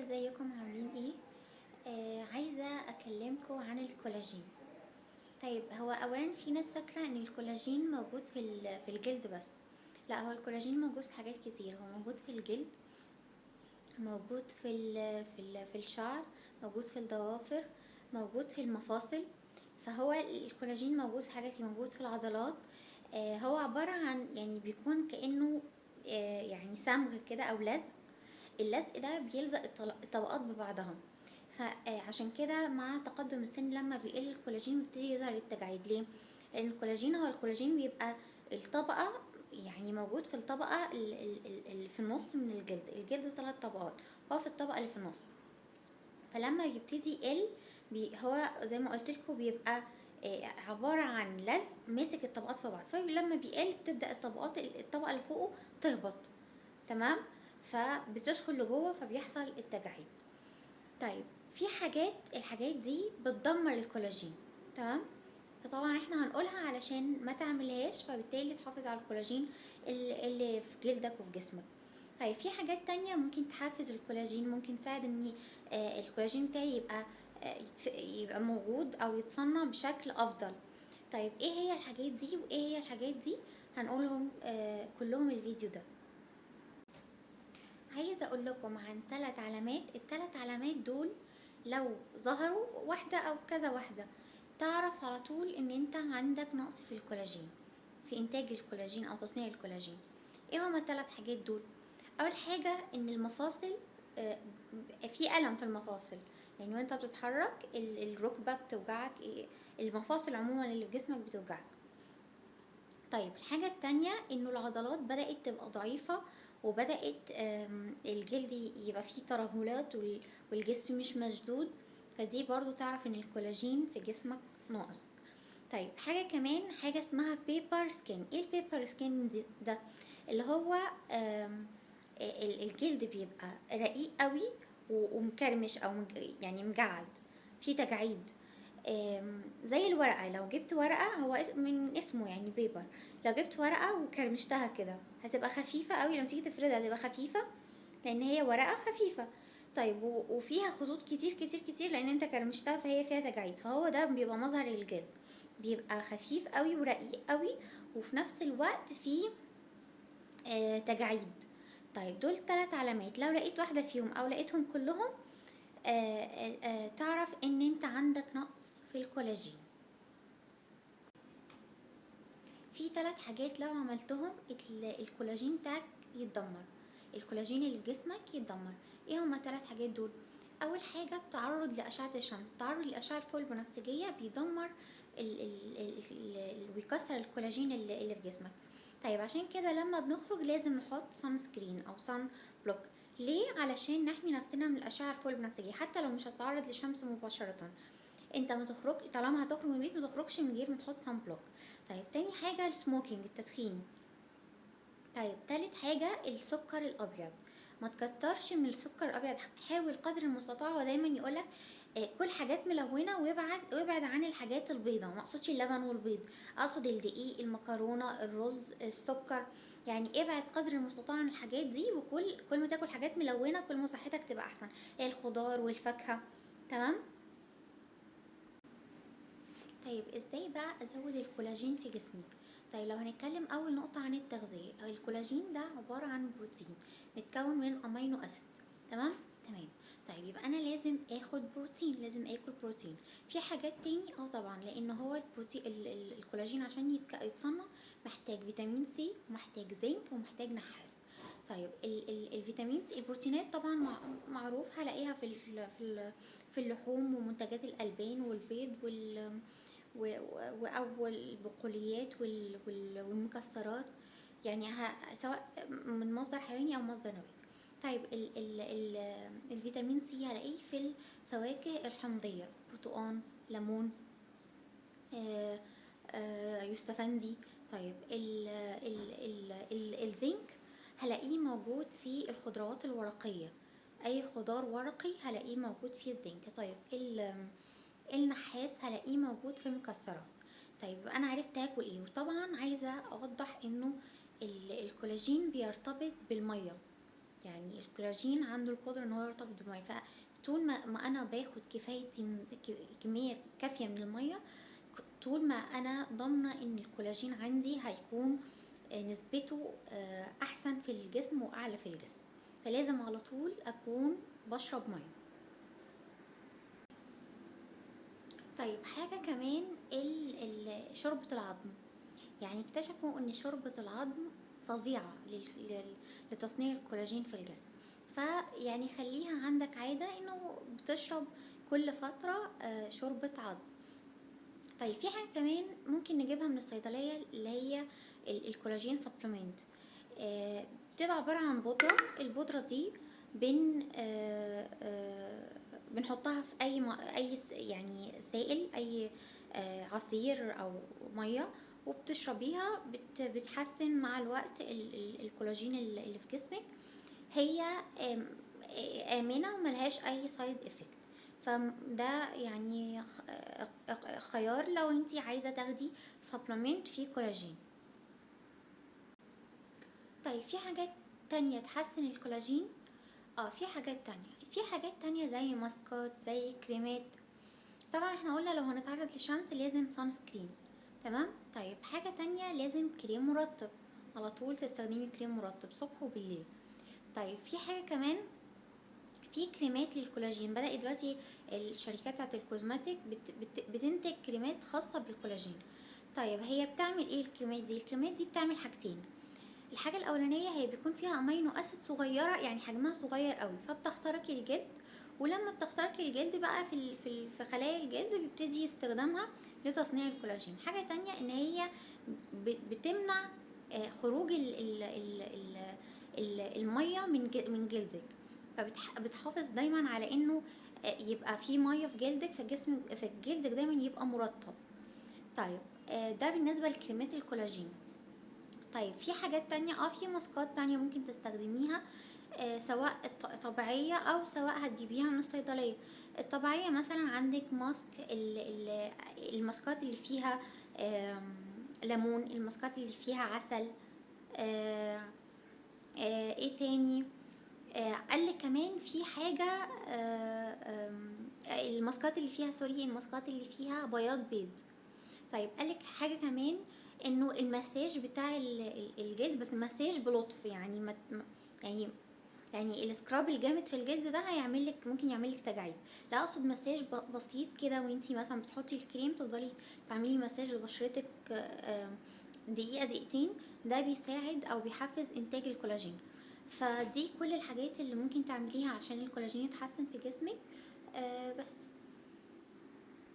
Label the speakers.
Speaker 1: ازيكم عاملين ايه؟ عايزة اكلمكم عن الكولاجين. طيب، هو اولا في ناس فاكرة ان الكولاجين موجود في الجلد بس. لا، هو الكولاجين موجود في حاجات كتير. هو موجود في الجلد، موجود في الشعر، موجود في الضوافر، موجود في المفاصل. فهو الكولاجين موجود في حاجات كتير، موجود في العضلات. هو عبارة عن، يعني بيكون كأنه يعني صمغ كده او لزق. اللزق ده بيلزق الطبقات ببعضها. فعشان كده مع تقدم السن لما بيقل الكولاجين بيبتدي يظهر التجاعيد. ليه؟ لان الكولاجين بيبقى الطبقة، يعني موجود في الطبقة اللي في النص من الجلد 3 طبقات. هو في الطبقة اللي في النص. فلما بيبتدي يقل هو زي ما قلت لكم بيبقى عبارة عن لزق ماسك الطبقات في بعض. فلما بيقل بتبدأ الطبقة اللي فوقه تهبط. تمام. فبتدخل لجوه فبيحصل التجاعيد. طيب، في الحاجات دي بتدمر الكولاجين. تمام. فطبعا احنا هنقولها علشان ما تعملهاش، فبالتالي تحافظ على الكولاجين اللي في جلدك وفي جسمك. طيب، في حاجات تانية ممكن تحفز الكولاجين، ممكن تساعد ان الكولاجين بتاعي يبقى موجود او يتصنع بشكل افضل. طيب، ايه هي الحاجات دي وايه هي الحاجات دي؟ هنقولهم كلهم الفيديو ده. عايزة اقول لكم عن 3 علامات. ال3 علامات دول لو ظهروا واحدة او كذا واحدة، تعرف على طول ان انت عندك نقص في الكولاجين، في انتاج الكولاجين او تصنيع الكولاجين. ايه هما ال3 حاجات دول؟ اول حاجة ان المفاصل، آه، في الم في المفاصل. يعني وانت بتتحرك الركبة بتوجعك، المفاصل عموما اللي في جسمك بتوجعك. طيب، الحاجة التانية انه العضلات بدأت تبقى ضعيفة، وبدأت الجلد يبقى فيه ترهلات والجسم مش مشدود. فدي برضو تعرف ان الكولاجين في جسمك ناقص. طيب، حاجة كمان، حاجة اسمها بيبر سكين. ايه البيبر سكين ده؟ اللي هو الجلد بيبقى رقيق قوي ومكرمش او يعني مجعد، فيه تجاعيد. زي الورقة. لو جبت ورقة، هو من اسمه يعني بيبر. لو جبت ورقة وكرمشتها كده هتبقى خفيفة قوي. لما تيجي تفردها هتبقى خفيفة لان هي ورقة خفيفة. طيب، وفيها خطوط كتير كتير كتير لان انت كرمشتها، فهي فيها تجاعيد. فهو ده بيبقى مظهر الجلد، بيبقى خفيف قوي ورقيق قوي، وفي نفس الوقت فيه تجاعيد. طيب، دول 3 علامات. لو لقيت واحدة فيهم او لقيتهم كلهم، تعرف ان انت عندك نقص في الكولاجين. في 3 حاجات لو عملتهم الكولاجين بتاعك يتدمر، الكولاجين اللي في جسمك يتدمر. ايه هما ال3 حاجات دول؟ اول حاجة التعرض لأشعة الشمس. التعرض لأشعة الفوق البنفسجية بيدمر ويكسر الكولاجين اللي في جسمك. طيب، عشان كده لما بنخرج لازم نحط سان سكرين او سان بلوك. ليه؟ علشان نحمي نفسنا من الأشعة الفوق البنفسجية. حتى لو مش هتتعرض للشمس مباشرة، انت ما تخرج، طالما هتخرج من البيت ما تخرجش من غير ما تحط سان بلوك. طيب، تاني حاجة السموكينج، التدخين. طيب، تالت حاجة السكر الأبيض. ما تكترش من السكر الأبيض، حاول قدر المستطاع. ودايما يقولك كل حاجات ملونة وابعد عن الحاجات البيضة. ما اقصدش اللبن والبيض، اقصد الدقيق، المكرونة، الرز، السكر. يعني ابعد قدر المستطاع عن الحاجات دي، كل ما تاكل حاجات ملونة كل ما صحتك تبقى احسن. الخضار والفاكهة. تمام. طيب، ازاي بقى ازود الكولاجين في جسمي؟ طيب، لو هنتكلم اول نقطة عن التغذية، الكولاجين ده عبارة عن بروتين متكون من امينو اسيد. تمام. تمام. طيب، يبقى انا لازم اخد بروتين، لازم اكل بروتين. في حاجات تاني طبعا، لان هو البروتين الكولاجين عشان يتصنع محتاج فيتامين سي، ومحتاج زنك، ومحتاج نحاس. طيب، الفيتامين سي، البروتينات طبعا معروف هلاقيها في اللحوم ومنتجات الالبان والبيض او البقوليات والمكسرات. يعني سواء من مصدر حيواني او مصدر نباتي. طيب، ال الفيتامين سي هلاقيه في الفواكه الحمضية، برتقان، ليمون، يوستفندي. طيب، الزنك هلاقيه موجود في الخضروات الورقية. اي خضار ورقي هلاقيه موجود فيه الزنك. طيب، النحاس هلاقيه موجود في المكسرات. طيب، انا عرفت اكل ايه. وطبعا عايزه اوضح انه الكولاجين بيرتبط بالميه. يعني الكولاجين عنده القدرة ان هو يرتبط بالمية، فطول ما انا باخد كفايتي من كمية كافية من المية، طول ما انا ضامنة ان الكولاجين عندي هيكون نسبته احسن في الجسم واعلى في الجسم. فلازم على طول اكون بشرب مية. طيب حاجة كمان، شوربة العظم. يعني اكتشفوا ان شوربة العظم فظيعة لتصنيع الكولاجين في الجسم. فيعني خليها عندك عادة انه بتشرب كل فترة شوربة عظم. طيب في حاجة كمان ممكن نجيبها من الصيدلية، اللي هي الكولاجين سبلمنت. بتبقى عبارة عن بودرة. البودرة دي بن آه، آه، بنحطها في اي يعني سائل، اي عصير او ميه، وبتشربيها بتحسن مع الوقت الكولاجين اللي في جسمك. هي آمنة وملهاش أي سايد افكت. فده يعني خيار لو انتي عايزة تاخدي سبلمنت فيه كولاجين. طيب في حاجات تانية تحسن الكولاجين. في حاجات تانية زي ماسكات، زي كريمات. طبعا احنا قلنا لو هنتعرض للشمس لازم سان سكرين. تمام. طيب حاجة تانية، لازم كريم مرطب. على طول تستخدمي كريم مرطب صبح وبالليل. طيب في حاجة كمان، في كريمات للكولاجين. بدأت دلوقتي الشركات بتاعت الكوزماتيك بتنتج كريمات خاصة بالكولاجين. طيب هي بتعمل ايه الكريمات دي؟ الكريمات دي بتعمل حاجتين. الحاجة الأولانية، هي بيكون فيها أمينو أسيد صغيرة، يعني حجمها صغير قوي، فبتخترق الجلد. ولما بتخترق الجلد بقى في خلايا الجلد، بيبتدي استخدامها لتصنيع الكولاجين. حاجة تانية ان هي بتمنع خروج المية من جلدك. فبتحافظ دايما على انه يبقى في مية في جلدك، في جلدك دايما يبقى مرطب. طيب ده بالنسبة لكريمات الكولاجين. طيب في حاجات تانية، في ماسكات تانية ممكن تستخدميها، سواء طبيعية او سواء هتجيبيها من الصيدلية. الطبيعية مثلا عندك ماسك الماسكات اللي فيها ليمون، الماسكات اللي فيها عسل. آه، ايه تاني؟ قال كمان في حاجة، الماسكات اللي فيها الماسكات اللي فيها بياض بيض. طيب قالك حاجة كمان، انه المساج بتاع الجلد، بس المساج بلطف، يعني يعني السكراب الجامد في الجلد ده ممكن يعملك تجاعيد. لا، اقصد مساج بسيط كده، وانتي مثلا بتحطي الكريم تفضلي تعملي مساج لبشرتك دقيقة دقيقتين. ده بيساعد او بيحفز انتاج الكولاجين. فدي كل الحاجات اللي ممكن تعمليها عشان الكولاجين يتحسن في جسمك. بس